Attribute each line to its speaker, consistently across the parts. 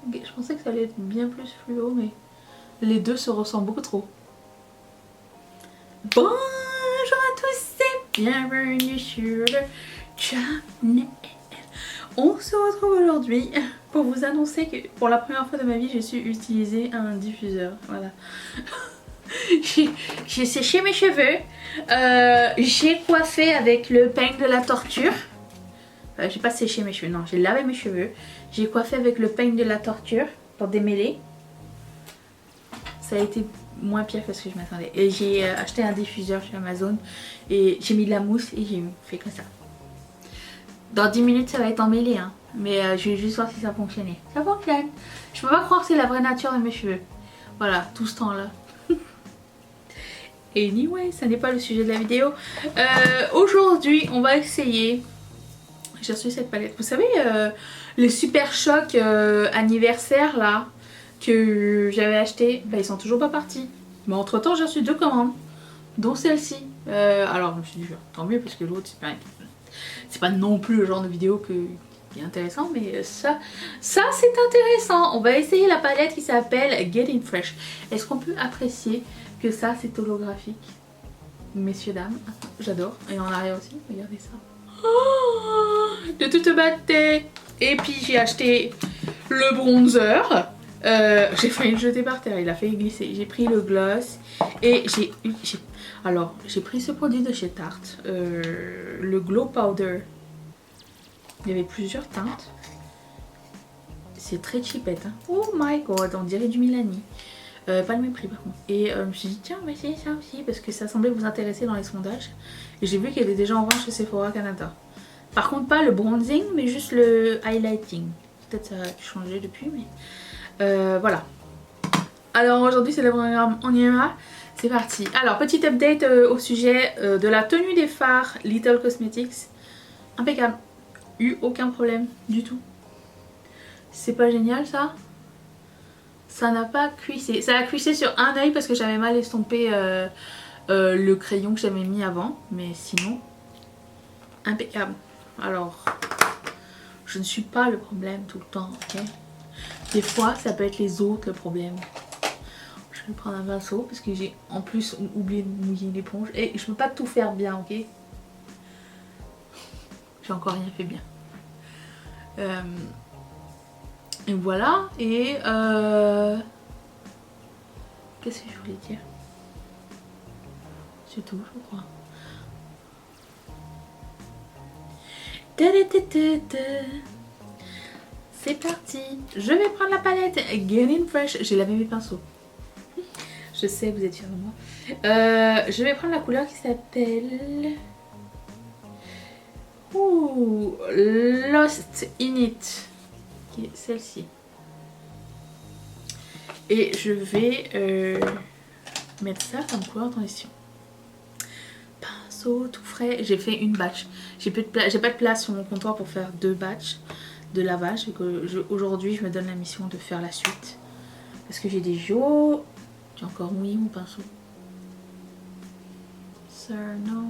Speaker 1: Ok, je pensais que ça allait être bien plus fluo, mais les deux se ressemblent beaucoup trop. Bonjour à tous et bienvenue sur le channel. On se retrouve aujourd'hui pour vous annoncer que pour la première fois de ma vie, j'ai su utiliser un diffuseur. Voilà. J'ai séché mes cheveux, j'ai coiffé avec le peigne de la torture. J'ai pas séché mes cheveux, non, j'ai lavé mes cheveux. J'ai coiffé avec le peigne de la torture pour démêler. Ça a été moins pire que ce que je m'attendais. Et j'ai acheté un diffuseur chez Amazon et j'ai mis de la mousse et j'ai fait comme ça. Dans 10 minutes ça va être emmêlé, hein. Mais je vais juste voir si ça fonctionnait. Ça fonctionne. Je peux pas croire que c'est la vraie nature de mes cheveux. Voilà, tout ce temps là. Anyway, ça n'est pas le sujet de la vidéo. Aujourd'hui on va essayer. J'ai reçu cette palette. Vous savez les Super Choc anniversaire là que j'avais acheté, bah, ils sont toujours pas partis. Mais entre temps j'ai reçu 2 commandes, dont celle-ci. Alors je me suis dit tant mieux parce que l'autre c'est pas non plus le genre de vidéo qui est intéressant, mais ça c'est intéressant. On va essayer la palette qui s'appelle Getting Fresh. Est-ce qu'on peut apprécier que ça c'est holographique, messieurs dames? J'adore. Et en arrière aussi, regardez ça. Oh, de toute beauté. Et puis j'ai acheté le bronzer. J'ai failli le jeter par terre, il a failli glisser. J'ai pris le gloss et j'ai pris ce produit de chez Tarte, le Glow Powder. Il y avait plusieurs teintes. C'est très cheapette, hein. Oh my god, on dirait du Milani. Pas le même prix par contre. Et je me suis dit tiens, on va essayer ça aussi parce que ça semblait vous intéresser dans les sondages. Et j'ai vu qu'il y avait déjà en vente chez Sephora Canada. Par contre pas le bronzing mais juste le highlighting. Peut-être ça a changé depuis, mais voilà. Alors aujourd'hui c'est le programme, on y va. C'est parti. Alors petit update au sujet de la tenue des fards Little Cosmetics. Impeccable. Eu aucun problème du tout. C'est pas génial ça? Ça n'a pas cuissé. Ça a cuissé sur un œil parce que j'avais mal estompé le crayon que j'avais mis avant. Mais sinon, impeccable. Alors, je ne suis pas le problème tout le temps, ok? Des fois, ça peut être les autres le problème. Je vais prendre un pinceau parce que j'ai en plus oublié de mouiller l'éponge. Et je peux pas tout faire bien, ok? J'ai encore rien fait bien. Et voilà. Et qu'est-ce que je voulais dire? C'est tout, je crois. C'est parti. Je vais prendre la palette Getting Fresh. J'ai lavé mes pinceaux. Je sais, vous êtes fiers de moi. Je vais prendre la couleur qui s'appelle Lost in It, qui est celle-ci. Et je vais mettre ça comme couleur de transition. Pinceau tout frais. J'ai fait une batch. J'ai pas de place sur mon comptoir pour faire 2 batchs de lavage. Aujourd'hui, je me donne la mission de faire la suite. Parce que j'ai des jours. J'ai encore mouillé mon pinceau. Sir, non.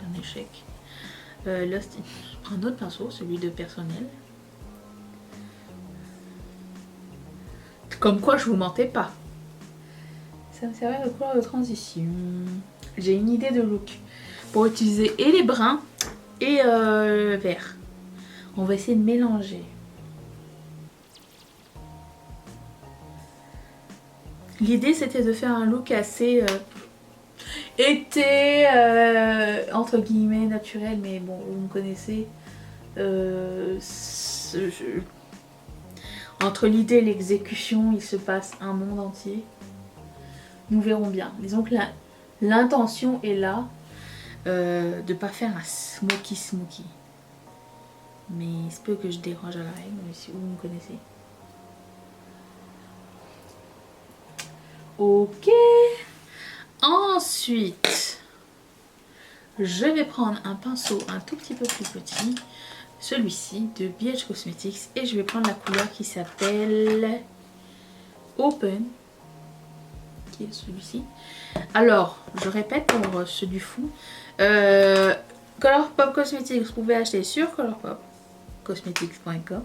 Speaker 1: Un échec. Lost. Je prends un autre pinceau, celui de personnel. Comme quoi je vous mentais pas. Ça me servir de couleur de transition. J'ai une idée de look pour utiliser et les bruns et vert. On va essayer de mélanger. L'idée c'était de faire un look assez été, entre guillemets naturel, mais bon vous me connaissez. Entre l'idée et l'exécution, il se passe un monde entier. Nous verrons bien. Disons que l'intention est là de ne pas faire un smoky. Mais il se peut que je dérange à la règle, mais si vous me connaissez. Ok. Ensuite, je vais prendre un pinceau un tout petit peu plus petit. Celui-ci de BH Cosmetics. Et je vais prendre la couleur qui s'appelle Open. Qui est celui-ci. Alors, je répète pour ceux du fou. Colourpop Cosmetics, vous pouvez acheter sur Colourpop. beachcosmetics.com,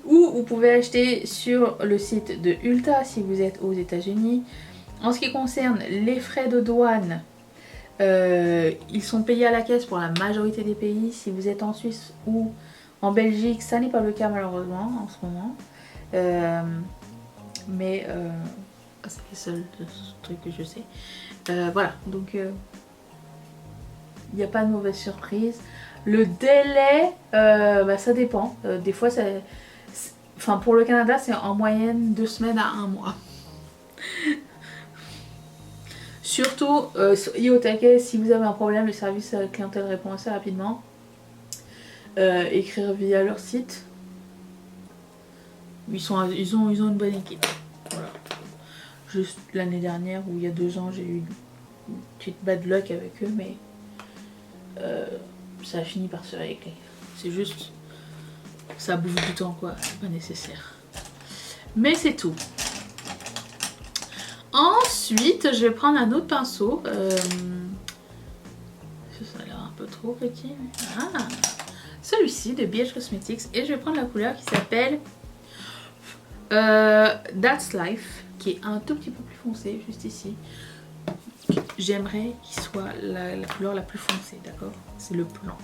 Speaker 1: ou vous pouvez acheter sur le site de Ulta si vous êtes aux États-Unis. En ce qui concerne les frais de douane, ils sont payés à la caisse pour la majorité des pays. Si vous êtes en Suisse ou en Belgique, ça n'est pas le cas malheureusement en ce moment. Mais c'est le seul truc que je sais. Voilà, donc il n'y a pas de mauvaise surprise. Le délai, ça dépend. Des fois, enfin, pour le Canada, c'est en moyenne 2 semaines à 1 mois. Surtout, soyez au taquet, si vous avez un problème, le service clientèle répond assez rapidement. Écrire via leur site. Ils ont une bonne équipe. Voilà. Juste l'année dernière ou il y a 2 ans, j'ai eu une petite bad luck avec eux, mais ça a fini par se régler. C'est juste, ça bouffe du temps quoi, c'est pas nécessaire. Mais c'est tout. Ensuite, je vais prendre un autre pinceau. Ça a l'air un peu trop petit. Ah, celui-ci de BH Cosmetics. Et je vais prendre la couleur qui s'appelle That's Life, qui est un tout petit peu plus foncé, juste ici. J'aimerais qu'il soit la couleur la plus foncée, d'accord? C'est le blanc.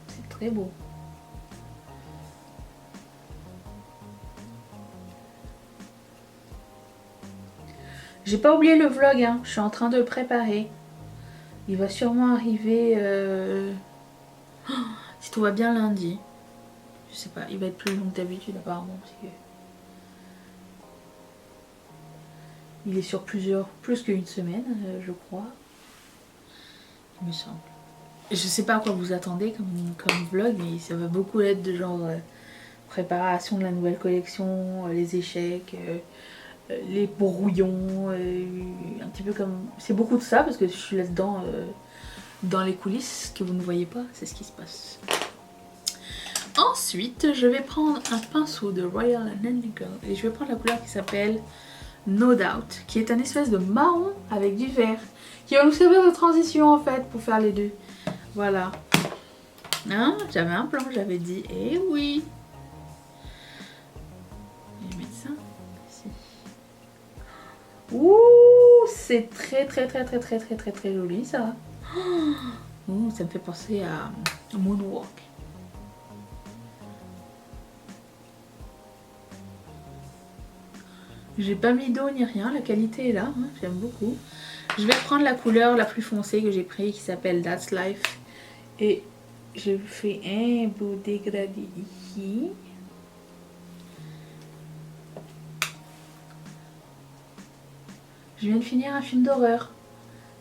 Speaker 1: C'est très beau. J'ai pas oublié le vlog, hein. Je suis en train de le préparer. Il va sûrement arriver, si tout va bien, lundi. Je sais pas, il va être plus long que d'habitude apparemment. Parce que il est sur plus qu'une semaine, je crois. Il me semble. Je sais pas à quoi vous attendez comme vlog, mais ça va beaucoup être de genre préparation de la nouvelle collection, les échecs, les brouillons, un petit peu comme... C'est beaucoup de ça parce que je suis là-dedans dans les coulisses que vous ne voyez pas, c'est ce qui se passe. Ensuite, je vais prendre un pinceau de Royal & Nickel et je vais prendre la couleur qui s'appelle No Doubt, qui est un espèce de marron avec du vert, qui va nous servir de transition en fait pour faire les deux. Voilà. Hein, j'avais un plan, j'avais dit, eh oui. Je vais mettre ça ici. Ouh, c'est très joli ça. Ouh, ça me fait penser à Moonwalk. J'ai pas mis d'eau ni rien, la qualité est là, hein, j'aime beaucoup. Je vais prendre la couleur la plus foncée que j'ai pris qui s'appelle That's Life. Et je fais un beau dégradé ici. Je viens de finir un film d'horreur.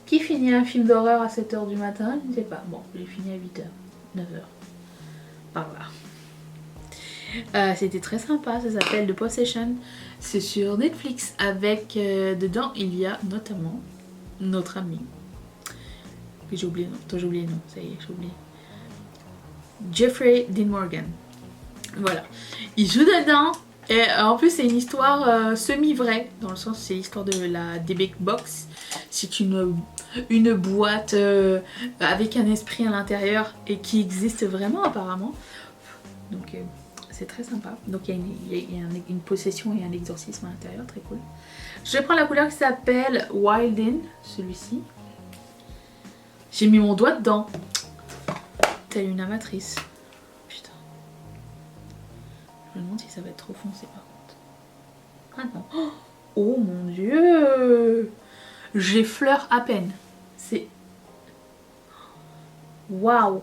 Speaker 1: Qui finit un film d'horreur à 7 h du matin? Je ne sais pas. Bon, j'ai fini à 8 h, 9 h. Par là. C'était très sympa, ça s'appelle The Possession. C'est sur Netflix avec, dedans il y a notamment notre ami. J'ai oublié le nom, toi j'ai oublié le nom, ça y est, j'ai oublié. Jeffrey Dean Morgan. Voilà. Il joue dedans. Et en plus c'est une histoire semi-vraie, dans le sens c'est l'histoire de la DB Box. C'est une boîte avec un esprit à l'intérieur et qui existe vraiment apparemment. Donc c'est très sympa. Donc il y a une possession et un exorcisme à l'intérieur, très cool. Je prends la couleur qui s'appelle Wild In, celui-ci. J'ai mis mon doigt dedans. Telle une amatrice. Putain. Je me demande si ça va être trop foncé par contre. Ah non. Oh mon dieu. J'effleure à peine. C'est... Waouh.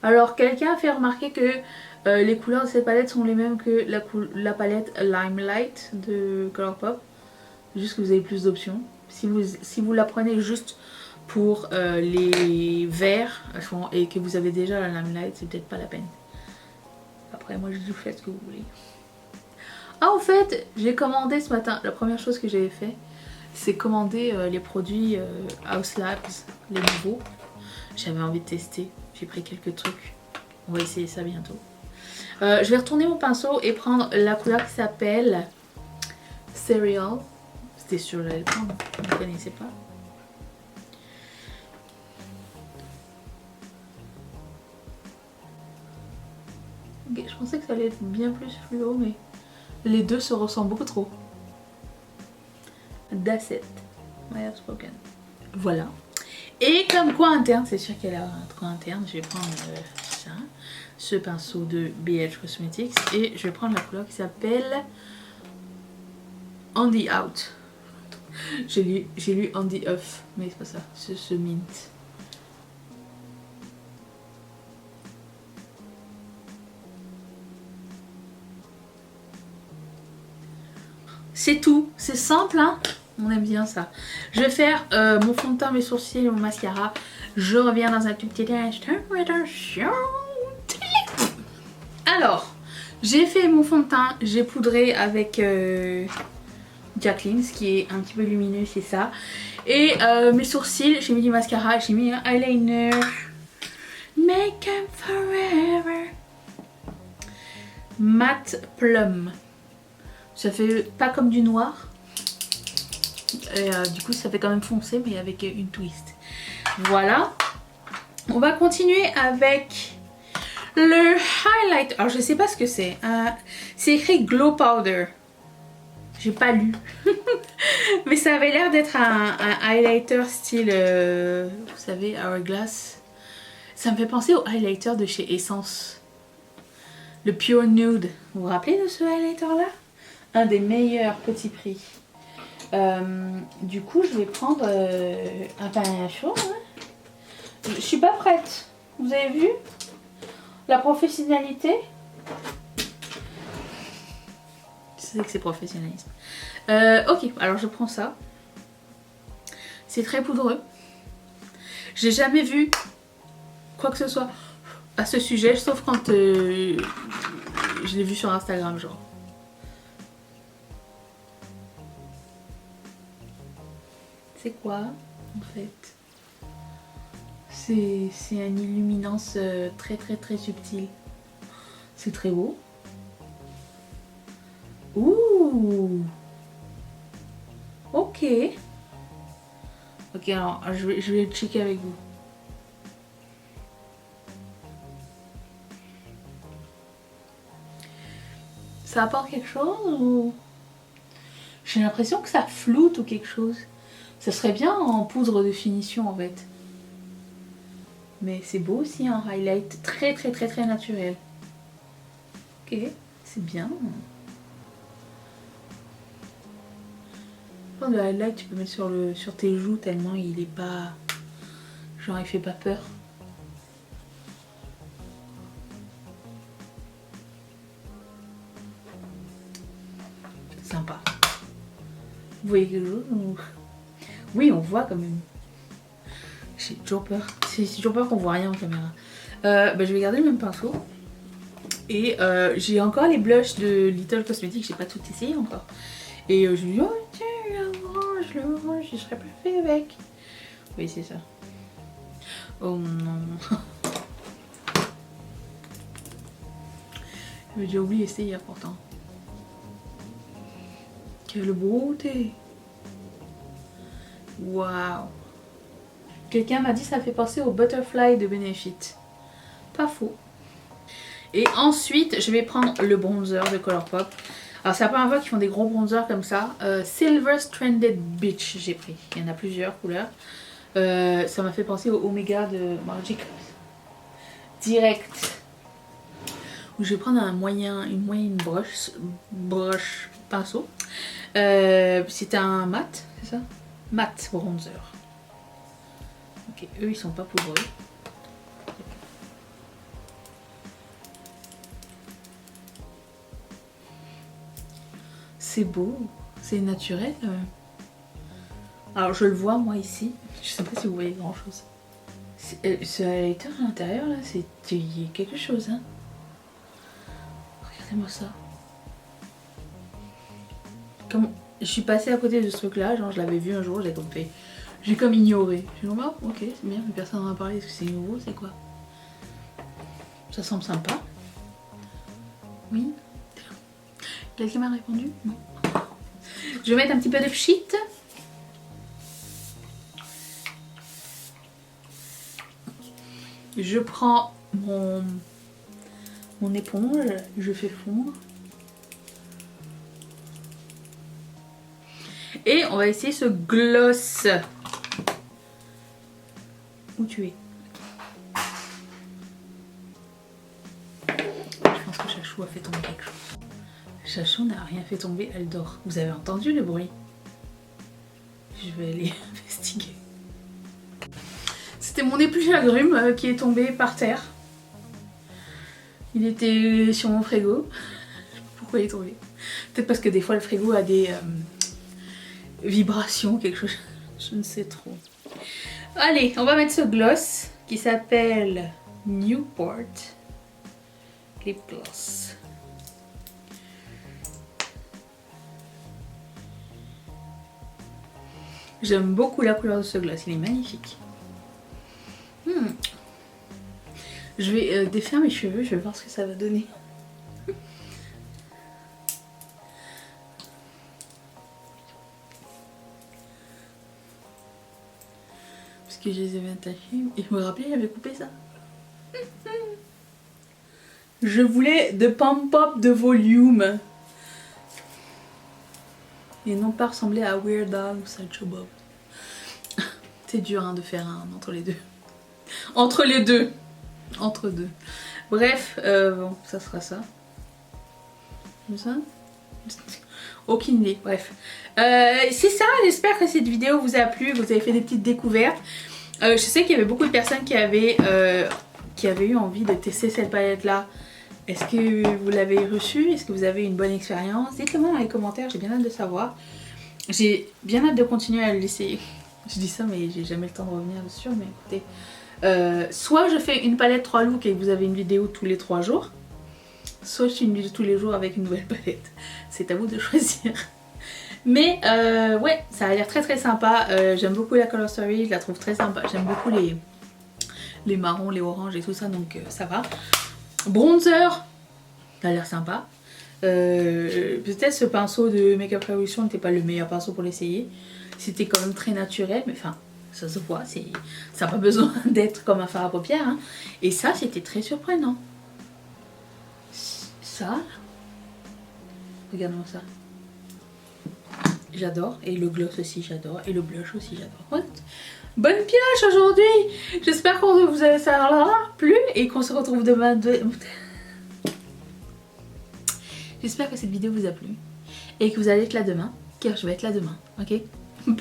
Speaker 1: Alors quelqu'un a fait remarquer que les couleurs de cette palette sont les mêmes que la palette Limelight de Colourpop. Juste que vous avez plus d'options. Si vous la prenez juste pour les verts et que vous avez déjà la Limelight, c'est peut-être pas la peine. Après moi je vous fais ce que vous voulez. Ah en fait j'ai commandé ce matin, la première chose que j'avais fait c'est commander les produits Haus Labs, les nouveaux. J'avais envie de tester, j'ai pris quelques trucs, on va essayer ça bientôt. Je vais retourner mon pinceau et prendre la couleur qui s'appelle Cereal. C'était sûr que j'allais le prendre. Vous ne connaissez pas. Ok, je pensais que ça allait être bien plus fluo, mais les deux se ressemblent beaucoup trop. That's it. I have spoken. Voilà. Et comme coin interne, c'est sûr qu'il y a un coin interne, je vais prendre ça, ce pinceau de BH Cosmetics, et je vais prendre la couleur qui s'appelle On the Out. J'ai lu On the Off, mais c'est pas ça, c'est ce mint. C'est tout, c'est simple, hein. On aime bien ça. Je vais faire mon fond de teint, mes sourcils et mon mascara. Je reviens dans un tout petit instant. Attention. Alors, j'ai fait mon fond de teint. J'ai poudré avec Jacqueline, ce qui est un petit peu lumineux, c'est ça. Et mes sourcils, j'ai mis du mascara. J'ai mis un eyeliner. Make up forever. Matte Plum. Ça fait pas comme du noir. Et du coup ça fait quand même foncé mais avec une twist. Voilà. On va continuer avec le highlight. Alors je sais pas ce que c'est. C'est écrit Glow Powder. J'ai pas lu. Mais ça avait l'air d'être un highlighter style vous savez, Hourglass. Ça me fait penser au highlighter de chez Essence. Le Pure Nude. Vous vous rappelez de ce highlighter là? Un des meilleurs petits prix. Du coup je vais prendre un pain chaud. Hein. Je suis pas prête. Vous avez vu la professionnalité? Je sais que c'est professionnalisme. Ok, alors je prends ça. C'est très poudreux. J'ai jamais vu quoi que ce soit à ce sujet, sauf quand je l'ai vu sur Instagram, genre. C'est quoi en fait? C'est une illuminance très très très subtile. C'est très beau. Ouh. Ok. Ok, alors je vais checker avec vous. Ça apporte quelque chose ou... J'ai l'impression que ça floute ou quelque chose. Ça serait bien en poudre de finition en fait. Mais c'est beau aussi, un highlight très très très très naturel. Ok, c'est bien. Le highlight tu peux mettre sur tes joues tellement il est pas... Genre il fait pas peur. Sympa. Vous voyez quelque chose ou... Oui, on voit quand même. J'ai toujours peur. J'ai toujours peur qu'on voit rien en caméra. Bah, je vais garder le même pinceau. Et j'ai encore les blushs de Little Cosmetics. J'ai pas tout essayé encore. Et je me dis, oh tiens, le orange, je serais pas fait avec. Oui, c'est ça. Oh non. J'ai oublié ça hier pourtant. Quelle beauté. Waouh. Quelqu'un m'a dit ça fait penser au Butterfly de Benefit. Pas faux. Et ensuite, je vais prendre le bronzer de Colourpop. Alors c'est la première fois qu'ils font des gros bronzers comme ça. Silver Stranded Beach, j'ai pris. Il y en a plusieurs couleurs. Ça m'a fait penser au Omega de Magic Direct. Où je vais prendre une moyenne broche pinceau. C'est un mat, c'est ça? Mat bronzer. Ok, eux ils sont pas poudreux. C'est beau, c'est naturel. Alors je le vois moi ici, je sais pas si vous voyez grand chose. Ce highlighter à l'intérieur là, c'est quelque chose hein. Regardez-moi ça. Comme je suis passée à côté de ce truc là, genre je l'avais vu un jour, j'ai comme ignoré. J'ai dit oh, ok c'est bien, mais personne n'en a parlé, est-ce que c'est nouveau, c'est quoi? Ça semble sympa. Oui. Quelqu'un m'a répondu? Non. Je vais mettre un petit peu de pchit. Je prends mon éponge, je fais fondre. Et on va essayer ce gloss. Où tu es? Je pense que Chachou a fait tomber quelque chose. Chachou n'a rien fait tomber, elle dort. Vous avez entendu le bruit? Je vais aller investiguer. C'était mon épluché agrumes qui est tombé par terre. Il était sur mon frigo. Pourquoi il est tombé? Peut-être parce que des fois le frigo a des vibrations, quelque chose. Je ne sais trop. Allez, on va mettre ce gloss qui s'appelle Newport Lip Gloss. J'aime beaucoup la couleur de ce gloss, il est magnifique. Je vais défaire mes cheveux, je vais voir ce que ça va donner. Parce que je les avais attachés et je me rappelais j'avais coupé ça. Je voulais de Pump Up de volume. Et non pas ressembler à Weird Al ou Sideshow Bob. C'est dur hein, de faire un entre les deux. Entre les deux. Entre deux. Bref, bon, ça sera ça. Comme ça. Aucune idée, bref. C'est ça, j'espère que cette vidéo vous a plu, vous avez fait des petites découvertes. Je sais qu'il y avait beaucoup de personnes qui avaient eu envie de tester cette palette là. Est-ce que vous l'avez reçue? Est-ce que vous avez une bonne expérience? Dites-le moi dans les commentaires, j'ai bien hâte de savoir. J'ai bien hâte de continuer à l'essayer. Je dis ça mais j'ai jamais le temps de revenir dessus, mais écoutez. Soit je fais une palette 3 looks et vous avez une vidéo tous les 3 jours. Soit je fais une vidéo tous les jours avec une nouvelle palette. C'est à vous de choisir. Mais ouais, ça a l'air très très sympa. J'aime beaucoup la color story, je la trouve très sympa. J'aime beaucoup les marrons, les oranges et tout ça, donc ça va. Bronzer, ça a l'air sympa. Peut-être ce pinceau de Makeup Revolution n'était pas le meilleur pinceau pour l'essayer. C'était quand même très naturel, mais enfin, ça se voit. Ça n'a pas besoin d'être comme un fard à paupières. Hein. Et ça, c'était très surprenant. Ça, regardez-moi ça. J'adore. Et le gloss aussi, j'adore. Et le blush aussi, j'adore. Bonne pioche aujourd'hui. J'espère que vous avez ça plu et qu'on se retrouve demain. J'espère que cette vidéo vous a plu et que vous allez être là demain, car je vais être là demain. Ok. Bye.